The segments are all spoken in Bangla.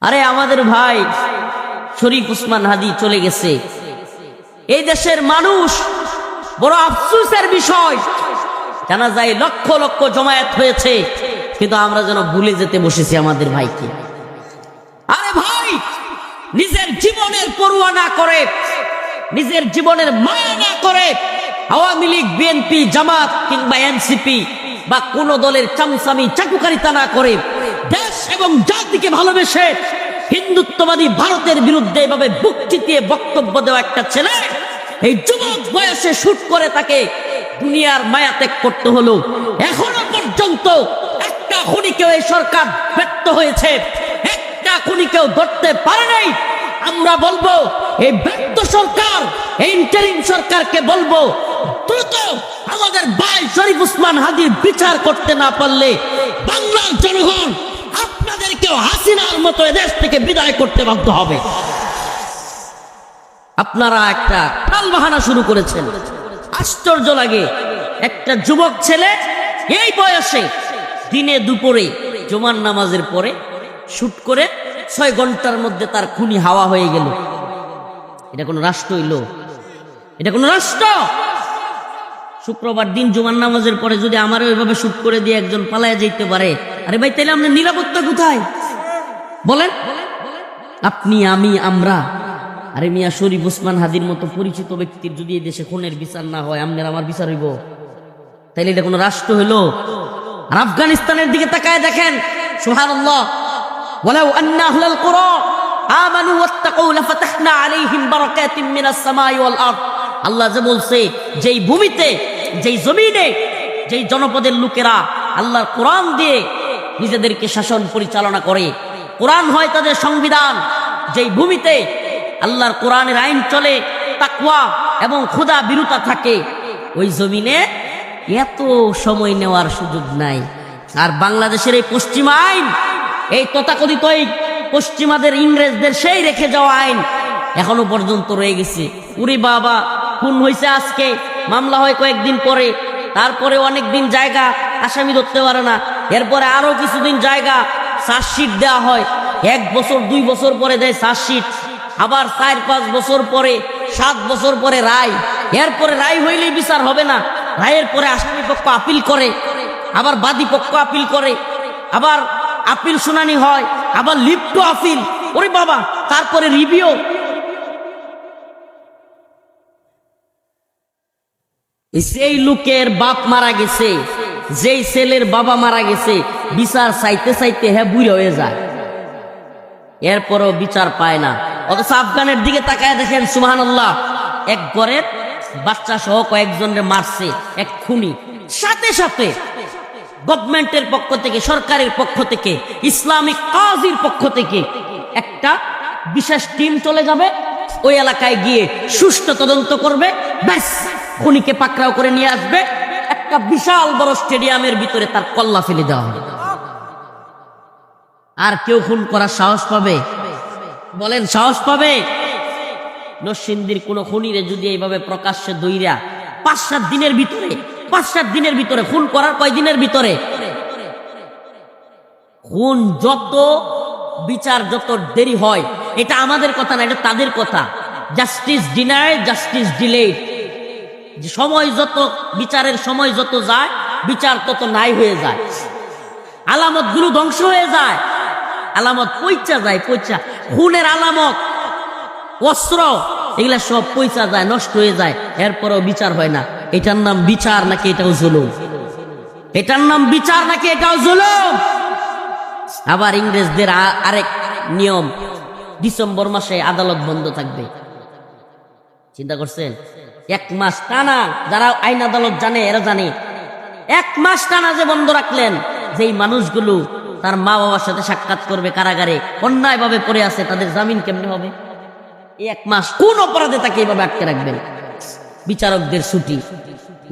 আরে আমাদের ভাই শরীফ ওসমান হাদি চলে গেছে। এই দেশের মানুষ বড় আফসোসের বিষয়, জানা যায় লক্ষ লক্ষ জমায়েত হয়েছে, কিন্তু আমরা যেন ভুলে যেতে বসেছি আমাদের ভাইকে। আরে ভাই, নিজের জীবনের পরোয়া না করে, নিজের জীবনের মায়া না করে আওয়ামী লীগ, বিএনপি, জামাত কিংবা এনসিপি বা কোন দলের চামচামি চাটুকারিতা না করে দেশ এবং জাতিকে ভালোবেসে হিন্দুত্ববাদী ভারতের বিরুদ্ধে এভাবে বুক চিতিয়ে বক্তব্য দেওয়া একটা ছেলে এই যুবক বয়সে শুট করে তাকে দুনিয়ার মায়া ত্যাগ করতে হলো। এখনো পর্যন্ত একটা খুনিকেও এই সরকার ব্যর্থ হয়েছে, একটা খুনিকেও ধরতে পারে নাই। আমরা বলবো এই ব্যর্থ সরকার, এই ইন্টারিম সরকারকে বলবো দ্রুত আমাদের ভাই শরীফ ওসমান হাদির বিচার করতে না পারলে বাংলার জনগণ আপনাদেরকেও হাসিনার মতো এদেশ থেকে বিদায় করতে বাধ্য হবে। আপনারা একটা টালবাহানা শুরু করেছেন, আশ্চর্য লাগে। একটা যুবক ছেলে এই বয়সে দিনে দুপুরে জুমার নামাজের পরে শুট করে 6 ঘন্টার মধ্যে তার খুনি হাওয়া হয়ে গেল। এটা কোন রাষ্ট্র হইল? এটা কোন রাষ্ট্র? শুক্রবার দিন জুমার নামাজের পরে যদি আমার ওইভাবে শুট করে দিয়ে একজন পালায়া যেতে পারে, আরে ভাই তাইলে আপনার নিরাপত্তা কোথায় বলেন? আপনি, আমি, আমরা। আরে মিয়া, শরীফ ওসমান হাদির মতো পরিচিত ব্যক্তির যদি এই দেশে খুনের বিচার না হয়, আপনার আমার বিচার হইব? তাইলে এটা কোনো রাষ্ট্র হইল? আর আফগানিস্তানের দিকে তাকায় দেখেন, সুবহানাল্লাহ, ওয়ালাউ আন্না আহলাল কুরা আমানু ওয়াত্তাকু লাফাতাহনা আলাইহিম বারাকাতিম মিনাস সামাই ওয়াল আরদ। আল্লাহ যে বলছে, যেই ভূমিতে, যেই জমিনে, যেই জনপদের লোকেরা আল্লাহর কোরআন দিয়ে নিজেদেরকে শাসন পরিচালনা করে, কোরআন হয় তাদের সংবিধান, যেই ভূমিতে আল্লাহর কোরআনের আইন চলে, তাকওয়া এবং খোদা বিরুতা থাকে, ওই জমিনে এত সময় নেওয়ার সুযোগ নাই। আর বাংলাদেশের এই পশ্চিমা আইন, এই তথাকথিত পশ্চিমাদের, ইংরেজদের সেই রেখে যাওয়া আইন এখনো পর্যন্ত রয়ে গেছে। উরি বাবা, খুন হয়েছে আজকে, মামলা হয় কয়েকদিন পরে, তারপরে অনেক দিন জায়গা, আসামি ধরতে পারে না, এরপরে আরো কিছুদিন জায়গা, চার্জশিট দেওয়া হয়, 1 বছর 2 বছর পরে দেয় চার্জশিট, আবার 4-5 বছর পরে, 7 বছর পরে রায়, এরপরে রায় হইলেই বিচার হবে না, রায়ের পরে আসামি পক্ষ আপিল করে, আবার বাদী পক্ষ আপিল করে, আবার আপিল শুনানি হয়, আবার লিভ টু আপিল, ওরে বাবা, তারপরে রিভিউ। সেই লোকের বাপ মারা গেছে, যেই ছেলের বাবা মারা গেছে, বিচার চাইতে চাইতে হ্যাঁ বুড়া হয়ে যায়, এরপরও বিচার পায় না। অথচ আফগানের দিকে তাকায় দেখেন, সুবহানাল্লাহ, এক ঘরের বাচ্চা সহ কয়েকজনের মারছে এক খুনি, সাথে সাথে গভর্নমেন্টের পক্ষ থেকে, সরকারের পক্ষ থেকে, ইসলামিক কাজীর পক্ষ থেকে একটা বিশেষ টিম চলে যাবে, ওই এলাকায় গিয়ে সুষ্ঠু তদন্ত করবে, ব্যাস খুনিকে পাকড়াও করে নিয়ে আসবে, একটা বিশাল বড় স্টেডিয়ামের ভিতরে তার কল্লা ফেলে দেওয়া হবে। আর কেউ খুন করার সাহস পাবে? বলেন, সাহস পাবে? নরসিংদীর কোন খুনিরে যদি এইভাবে প্রকাশ্যে দইরা 5-7 দিনের ভিতরে, 5-7 দিনের ভিতরে খুন করার, কয়দিনের ভিতরে খুন, যত বিচার যত দেরি হয়, এটা আমাদের কথা না, এটা তাদের কথা। Justice deny, justice delayed. সময় যত, বিচারের সময় যত যায়, বিচার তত নাই হয়ে যায়, আলামত গুলো ধ্বংস হয়ে যায়, আলামত পয়চা যায়, পয়চা, খুনের আলামত, অস্ত্র, এগুলা সব পয়সা যায়, নষ্ট হয়ে যায়, এরপরও বিচার হয় না। এটার নাম বিচার নাকি এটাও জুলুম? এটার নাম বিচার নাকি এটাও জুলুম? আবার ইংরেজদের আরেক নিয়ম, ডিসেম্বর মাসে আদালত বন্ধ থাকবে। চিন্তা করছেন? 1 মাস টানা, যারা আইন আদালত জানে এরা জানে, 1 মাস টানা যে বন্ধ রাখলেন, যেই মানুষগুলো তার মা বাবার সাথে সাক্ষাৎ করবে কারাগারে, অন্যায় ভাবে পড়ে আছে, তাদের জামিন কেমনে হবে? 1 মাস কোন অপরাধে তাকে এইভাবে আটকে রাখবেন? বিচারকদের ছুটি,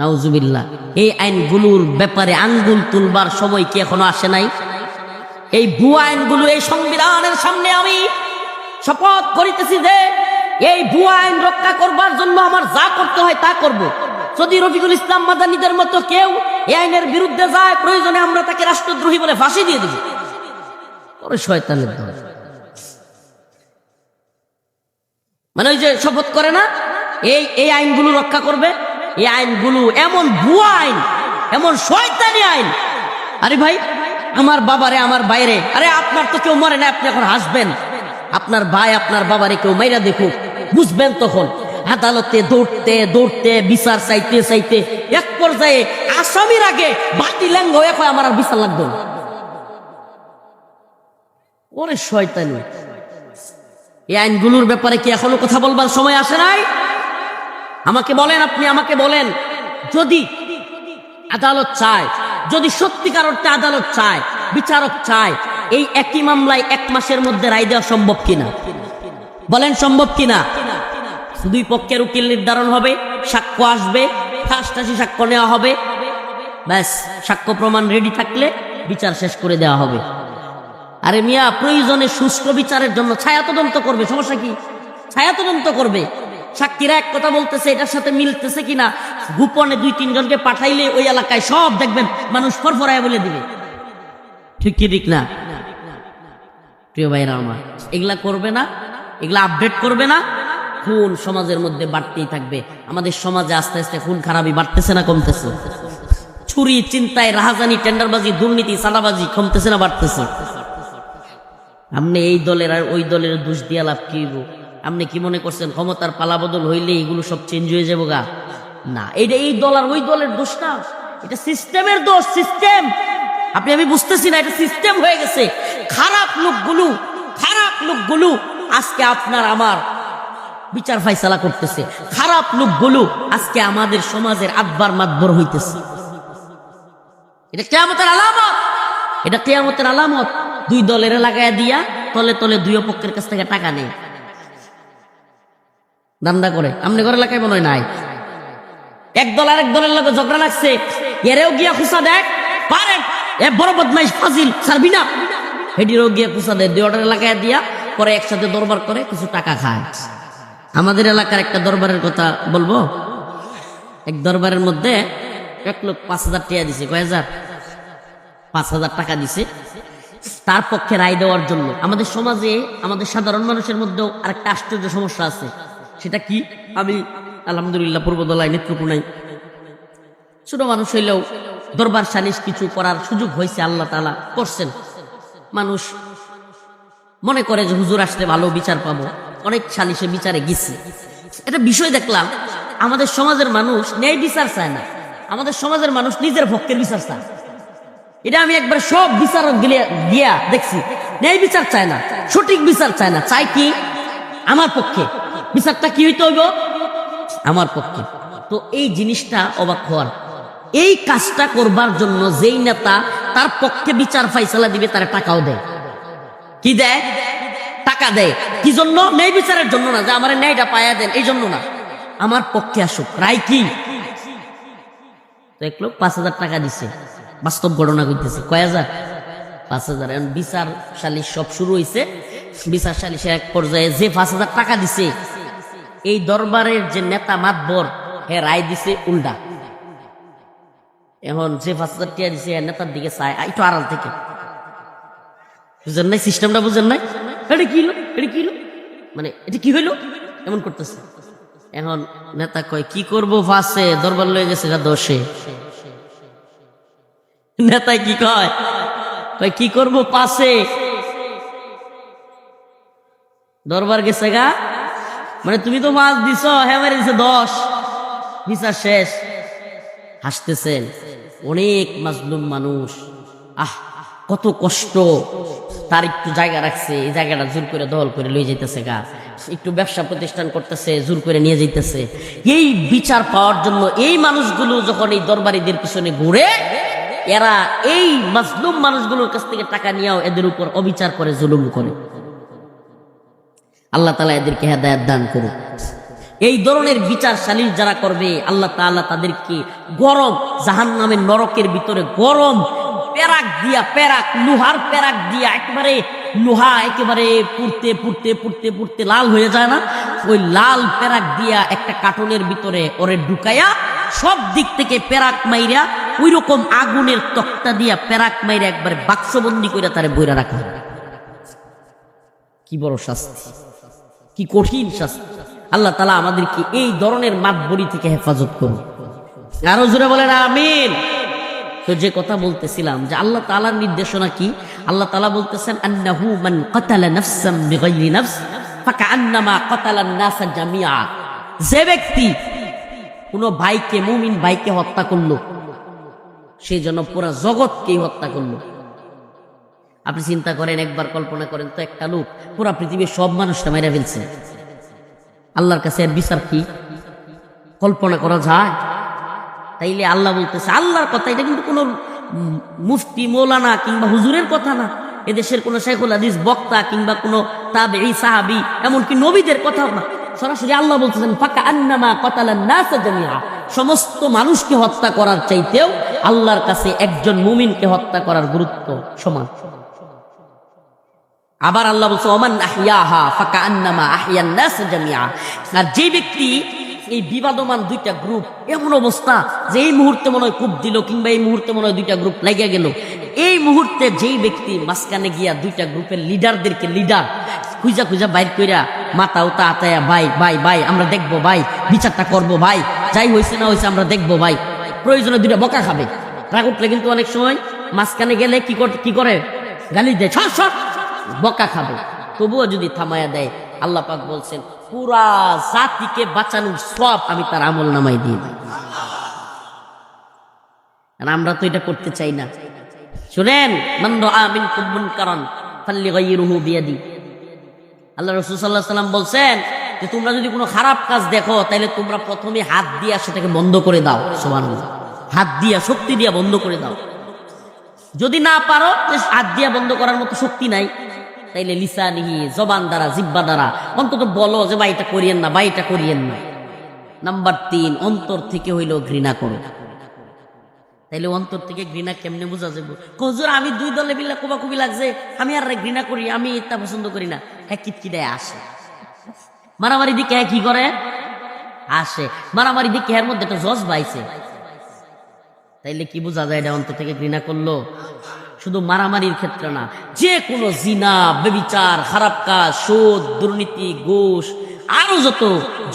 নাউজুবিল্লাহ। এই আইনগুলোর ব্যাপারে আঙ্গুল তুলবার সময় কি এখনো আসে নাই? এই ভুয়া আইনগুলো, এই সংবিধানের সামনে আমি শপথ করিতেছি যে এই ভুয়া আইন রক্ষা করবার জন্য আমার যা করতে হয় তা করব। যদি রফিকুল ইসলাম মাদানীদের মতো কেউ এই আইনের বিরুদ্ধে যায়, প্রয়োজনে আমরা তাকে রাষ্ট্রদ্রোহী বলে ফাঁসি দিয়ে দেব। শয়তানের দল। মানে ওই যে শপথ করে না, এই এই আইনগুলো রক্ষা করবে, এই আইনগুলো এমন ভুয়া আইন, এমন শয়তানি আইন। আরে ভাই, আমার বাবারে আমার বাইরে, আরে আপনার তো কেউ মরে না, আপনি এখন হাসবেন। আপনার ভাই আপনার বাবারে কেউ মাইরা দেখুক, বুঝবেন তখন। আদালতে দৌড়তে দৌড়তে বিচার চাইতে চাইতে এক পর্যায়ে আসামির আগে বাতি ল্যাঙ্গ হয়ে কয় আমার আর বিচার লাগবে না। ওরে শয়তানি, এই আইনগুলোর ব্যাপারে কি এখনো কথা বলবার সময় আসে নাই? আমাকে বলেন, আপনি আমাকে বলেন, যদি আদালত চায়, যদি সত্যিকার অর্থে আদালত চায়, বিচারক চায়, এই একই মামলায় 1 মাসের মধ্যে রায় দেওয়া সম্ভব কিনা? বলেন সম্ভব কিনা? দুই পক্ষের উকিল নির্ধারণ হবে, সাক্ষ্য আসবে, ফাঁসি সাক্ষ্য নেওয়া হবে, ব্যাস সাক্ষ্য প্রমাণ রেডি থাকলে বিচার শেষ করে দেওয়া হবে। আরে মিয়া, প্রয়োজনে সুষ্ঠু বিচারের জন্য ছায়া তদন্ত করবে, সমস্যা কি? ছায়া তদন্ত করবে, সাক্ষীরা এক কথা বলতেছে, এটার সাথে মিলতেছে কিনা গোপনে 2-3 জনকে পাঠাইলে ওই এলাকায় সব দেখবেন মানুষ ফরফরায় বলে দিবে। ঠিক কি ঠিক না? প্রিয় ভাইরা আমার, এগুলা করবে না, এগুলা আপডেট করবে না, খুন সমাজের মধ্যে বাড়তেই থাকবে। আমাদের সমাজে আস্তে আস্তে খুন খারাপি বাড়তেছে না কমতেছে? চুরি, চিন্তায়, রাহাজানি, টেন্ডারবাজি, দুর্নীতি, সাদাবাজি কমতেছে না বাড়তেছে? আপনি এই দলের আর ওই দলের দোষ দিয়া লাভ কি হইব? আপনি কি মনে করছেন ক্ষমতার পালাবদল হইলে এগুলো সব চেঞ্জ হয়ে যাবো গা? না, এটা এই দল আর ওই দলের দোষ না, এটা সিস্টেমের দোষ। সিস্টেম, আপনি আমি বুঝতেছি না, এটা সিস্টেম হয়ে গেছে। খারাপ লোকগুলো আজকে আপনার আমার বিচার ফাইসালা করতেছে, খারাপ লোকগুলো আজকে আমাদের সমাজের আদবার মাতবর হইতেছে। এটা কিয়ামতের আলামত, এটা কিয়ামতের আলামত। দুই দলের লাগাইয়া দিয়া তলে তলে দুই পক্ষের কাছ থেকে টাকা নেই, দান্দা করে। আমনে ঘরে লাগাই মনে হয় নাই, এক দল আরেক দলের লগে ঝগড়া লাগছে, এরেও গিয়া খুসা দেয়, পারে এ বড় বদমাইশ ফাজিল ছাড়বি না, হেডিরও গিয়া খুসা দেয়, দুই অর্ডার লাগাইয়া দিয়া পরে একসাথে দরবার করে, কিছু টাকা খায়। আমাদের এলাকার একটা দরবারের কথা বলবো। এক দরবারের মধ্যে এক লোক 5,000 টাকা দিছে। কয় হাজার? 5,000 টাকা দিছে তার পক্ষে রায় দেওয়ার জন্য। আমাদের সমাজে, আমাদের সাধারণ মানুষের মধ্যেও আরেকটা আশ্চর্য সমস্যা আছে। সেটা কি? আমি আলহামদুলিল্লাহ পূর্বদলায় নেত্রকোনায় ছোট মানুষ হইলেও দরবার সালিশ কিছু করার সুযোগ হয়েছে, আল্লাহ তাআলা করছেন। মানুষ মনে করে যে হুজুর আসলে ভালো বিচার পাবো, অনেক সালিশে বিচারে গেছি। এটা বিষয় দেখলাম, আমাদের সমাজের মানুষ ন্যায় বিচার চায় না, আমাদের সমাজের মানুষ নিজের ভক্তের বিচার চায়। এটা আমি একবার সব বিচারক গিয়া দেখছি, ন্যায় বিচার চায় না, সঠিক বিচার চায় না, চাই কি আমার পক্ষে বিচারটা কি হইতে হইব, আমার পক্ষে। তো এই জিনিসটা অবাক হওয়ার, এই কাজটা করবার জন্য যেই নেতা তার পক্ষে বিচার ফাইসালা দিবে তার টাকাও দেয়। কি দেয়? টাকা দেয়। কি জন্য? ন্যায় বিচারের জন্য না, যে আমার ন্যায়টা পায়া দেন এই জন্য না, আমার পক্ষে আসুক। রায় কি? তো এক লোক 5,000 টাকা দিছে, বাস্তব ঘটনা করতেছে। কয় হাজার? 5,000। এখন বিচার সালিশ সব শুরু হয়েছে। বিচার সালিশে এক পর্যায়ে যে 5,000 টাকা দিছে, এই দরবারের যে নেতা মাতবর, হে রায় দিছে উল্টা। এখন যে 5,000 টাকা দিছে নেতার দিকে চায় একটু আড়াল থেকে। বুঝেন নাই? সিস্টেমটা বুঝেন নাই? এটা কি হলো, এটা কি হলো, মানে এটা কি হইলো, এমন করতেছে। এখন নেতা কয় কি করবো, ফাঁসে দরবার লয়ে গেছে গা 10-এ। নেতায় কি কয়? কয় কি করবো, 5-এ দরবার গেছে গা, মানে তুমি তো 5 দিছ, হ্যাঁ মারি দিছে 10, বিচার শেষ। হাসতেছেন। অনেক মাজলুম মানুষ, আহ কত কষ্ট, তার একটু জায়গা রাখছে, এই জায়গাটা জোর করে দখল করে লয়ে যাইতেছে গা, একটু ব্যবসা প্রতিষ্ঠান করতেছে, জোর করে নিয়ে যাইতেছে। এই বিচার পাওয়ার জন্য এই মানুষগুলো যখন এই দরবারীদের পিছনে ঘুরে, এরা এই মাজলুম মানুষগুলোর কাছ থেকে টাকা নিয়েও এদের উপর অবিচার করে, জুলুম করে। আল্লাহ তাআলা এদেরকে হেদায়েত দান করুন। এই ধরনের বিচার সালিশ যারা করবে, আল্লাহ তাআলা তাদেরকে গরম জাহান্নামের নরকের ভিতরে গরম পেরাক দিয়া, পেরাক লোহার পেরাক দিয়া, একেবারে লোহা একেবারে পুড়তে পুড়তে পুড়তে পুড়তে লাল হয়ে যায় না, ওই লাল পেরাক দিয়া একটা কার্টনের ভিতরে ওরে ঢুকাইয়া সব দিক থেকে পেরাক মাইরা, ওই রকম আগুনের তক্তা দিয়া পেরাক মাইরা একবারে বাক্সবন্দি করে তারে বইরা রাখা। কি বড় শাস্তি, কি কি কঠিন শাস্তি। আল্লাহ তাআলা আমাদেরকে এই ধরনের মাতবরি থেকে হেফাজত করুন। আরো জোরে বলেন আমিন। তো যে কথা বলতেছিলাম যে আল্লাহ তাআলার নির্দেশনা কি, আল্লাহ তাআলা বলতেছেন আন্নাহু মান কাতালা নাফসাম বিগাইরি নাফস ফাকান্নামা কাতালান নাসা জামিআ। যে ব্যক্তি কোন ভাইকে, মুমিন ভাইকে হত্যা করলো, সে যেন পুরা জগৎকেই হত্যা করলো। আপনি চিন্তা করেন, একবার কল্পনা করেন তো, একটা লোক পুরা পৃথিবীর সব মানুষটা মেরে ফেলছে, আল্লাহর কাছে এর বিচার কি কল্পনা করা যায়? তাইলে আল্লাহ বলতেছে, আল্লাহর কথা, এটা কিন্তু কোনো মুফতি মৌলানা কিংবা হুজুরের কথা না, এদেশের কোনো শাইখুল হাদিস বক্তা কিংবা কোনো তাবেঈ সাহাবী এমনকি নবীদের কথাও না, সরাসরি আল্লাহ বলতেছেন ফাকা আন্নামা কাতালান নাস জামিআ। সমস্ত মানুষকে হত্যা করার চাইতেও আল্লাহর কাছে একজন মুমিনকে হত্যা করার গুরুত্ব সমান। আবার আল্লাহ বলছে ওমান আহইয়াহা ফাকা আন্নামা আহইয়ান নাস জামিআ। আর যে ব্যক্তি এই বিবাদমান দুইটা গ্রুপ, এমন অবস্থা যে এই মুহূর্তে মনে হয় কূপ দিল কিংবা এই মুহূর্তে মনে হয় দুইটা গ্রুপ লাগিয়া গেল, এই মুহূর্তে যেই ব্যক্তি মাঝখানে গিয়া দুইটা গ্রুপের লিডারদেরকে খুঁজা খুঁজা বাইর কইরা মাথা উতা আতায়া, ভাই ভাই ভাই আমরা দেখবো, ভাই বিচারটা করবো, ভাই যাই হয়েছে না হয়েছে আমরা দেখবো, ভাই প্রয়োজনে দুইটা বকা খাবে। রাগ উঠলে কিন্তু অনেক সময় মাঝখানে গেলে কি করে গালি দেয়, সর সর, বকা খাবে। তবুও যদি থামায়া দেয়, আল্লাহ পাক বলছেন পুরা জাতিকে বাঁচানোর সব আমি তার আমল নামাই দিয়ে দিই। আমরা তো এটা করতে চাই না। শুনেন, মান রাআ মিনকুম মুনকারান ফালইগাইরুহু বিয়াদি। আল্লাহ রাসূল সাল্লাল্লাহু আলাইহি ওয়াসাল্লাম বলছেন যে তোমরা যদি কোনো খারাপ কাজ দেখো, তাহলে তোমরা প্রথমে হাত দিয়া সেটাকে বন্ধ করে দাও। সুবহানাল্লাহ। হাত দিয়া, শক্তি দিয়া বন্ধ করে দাও। যদি না পারো, হাত দিয়া বন্ধ করার মতো শক্তি নাই, তাইলে লিসানিহি, জবান দ্বারা, জিহ্বা দ্বারা অন্তত বলো যে ভাই এটা করিয়েন না, ভাই এটা করিয়েন না। নাম্বার 3, অন্তর থেকে হইলেও ঘৃণা করো। তাইলে অন্তর থেকে ঘৃণা কেমনে বোঝা যাবে? হুজুর আমি দুই দলে মিলে কোবাকুবি লাগছে, আমি আর ঘৃণা করি, আমি এটা পছন্দ করি না। হ্যাঁ, কিটকিটায় আসে মারামারি দিকে, হ্যাঁ কি করে আসে মারামারি দিকে, এর মধ্যে একটা জজ বাইছে। তাইলে কি বোঝা যায় এটা অন্তর থেকে ঘৃণা করলো? শুধু মারামারির ক্ষেত্রে না, যে কোনো জিনা, ব্যভিচার, খারাপ কাজ, সুদ, দুর্নীতি, ঘুষ, আরো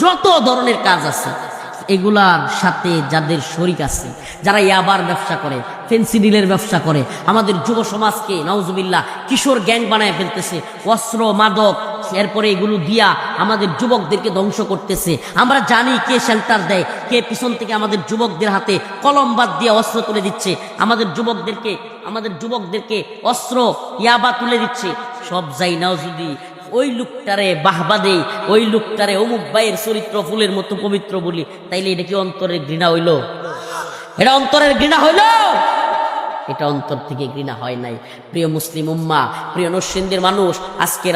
যত ধরনের কাজ আছে, এগুলার সাথে যাদের শরীক আছে, যারা ইয়াবার ব্যবসা করে, ফেন্সিডিলের ব্যবসা করে, আমাদের যুব সমাজকে নাউজুবিল্লাহ কিশোর গ্যাং বানায় ফেলতেছে, অস্ত্র মাদক এরপরে এগুলো দিয়া আমাদের যুবকদেরকে ধ্বংস করতেছে। আমরা জানি কে শেল্টার দেয়, কে পিছন থেকে আমাদের যুবকদের হাতে কলম বাদ দিয়ে অস্ত্র তুলে দিচ্ছে, আমাদের যুবকদেরকে অস্ত্র ইয়াবা তুলে দিচ্ছে। সব যাই নাও যদি ওই লোকটারে বাহবা দেই, ওই লোকটারে অমুক ভাইয়ের চরিত্র ফুলের মতো পবিত্র বলি, তাইলে এটা কি অন্তরের ঘৃণা হইল? এটা অন্তরের ঘৃণা হইল? এটা অন্তর থেকে ঘৃণা হয় নাই। প্রিয় মুসলিম উম্মাহ, প্রিয় নরসিংদীর মানুষ, আজকে